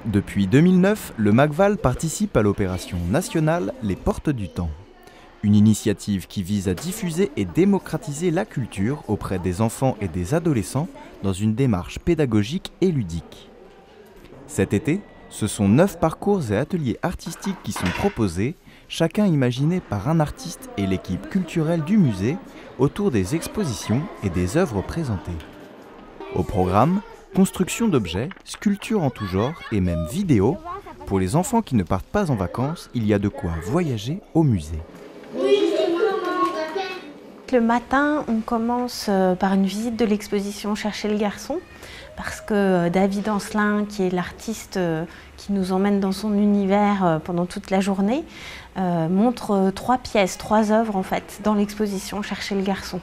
Depuis 2009, le MACVAL participe à l'opération nationale Les Portes du Temps. Une initiative qui vise à diffuser et démocratiser la culture auprès des enfants et des adolescents dans une démarche pédagogique et ludique. Cet été, ce sont 9 parcours et ateliers artistiques qui sont proposés, chacun imaginé par un artiste et l'équipe culturelle du musée autour des expositions et des œuvres présentées. Au programme, construction d'objets, sculptures en tout genre et même vidéos. Pour les enfants qui ne partent pas en vacances, il y a de quoi voyager au musée. Le matin, on commence par une visite de l'exposition Chercher le garçon, parce que David Ancelin, qui est l'artiste qui nous emmène dans son univers pendant toute la journée, montre 3 pièces, 3 œuvres en fait, dans l'exposition Chercher le garçon.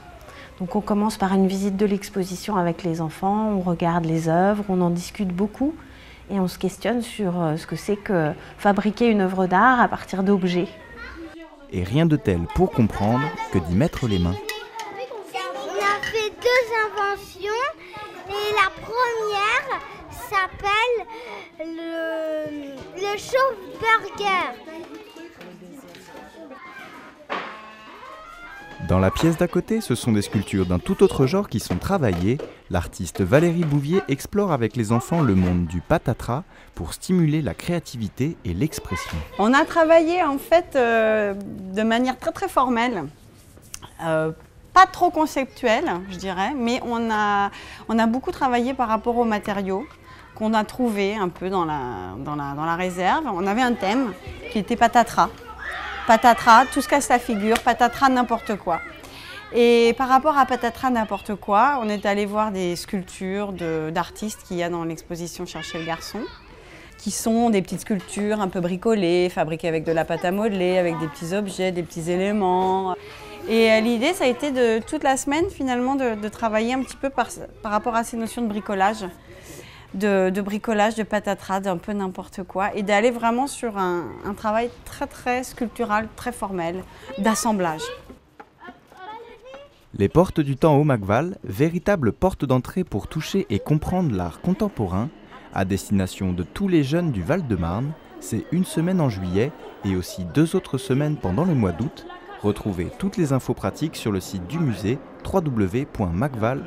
Donc on commence par une visite de l'exposition avec les enfants, on regarde les œuvres, on en discute beaucoup et on se questionne sur ce que c'est que fabriquer une œuvre d'art à partir d'objets. Et rien de tel pour comprendre que d'y mettre les mains. On a fait 2 inventions et la première s'appelle le chauffe-burger. Dans la pièce d'à côté, ce sont des sculptures d'un tout autre genre qui sont travaillées. L'artiste Valérie Bouvier explore avec les enfants le monde du patatras pour stimuler la créativité et l'expression. On a travaillé en fait de manière très formelle, pas trop conceptuelle je dirais, mais on a beaucoup travaillé par rapport aux matériaux qu'on a trouvés un peu dans la réserve. On avait un thème qui était patatras. Patatras, tout se casse la figure, patatras n'importe quoi. Et par rapport à patatras n'importe quoi, on est allé voir des sculptures d'artistes qu'il y a dans l'exposition Chercher le garçon, qui sont des petites sculptures un peu bricolées, fabriquées avec de la pâte à modeler, avec des petits objets, des petits éléments. Et l'idée, ça a été de toute la semaine finalement de travailler un petit peu par rapport à ces notions de bricolage. De bricolage, de patatras, d'un peu n'importe quoi, et d'aller vraiment sur un travail très sculptural, très formel, d'assemblage. Les Portes du Temps au MACVAL, véritable porte d'entrée pour toucher et comprendre l'art contemporain, à destination de tous les jeunes du Val-de-Marne, c'est une semaine en juillet et aussi 2 autres semaines pendant le mois d'août. Retrouvez toutes les infos pratiques sur le site du musée www.macval.fr.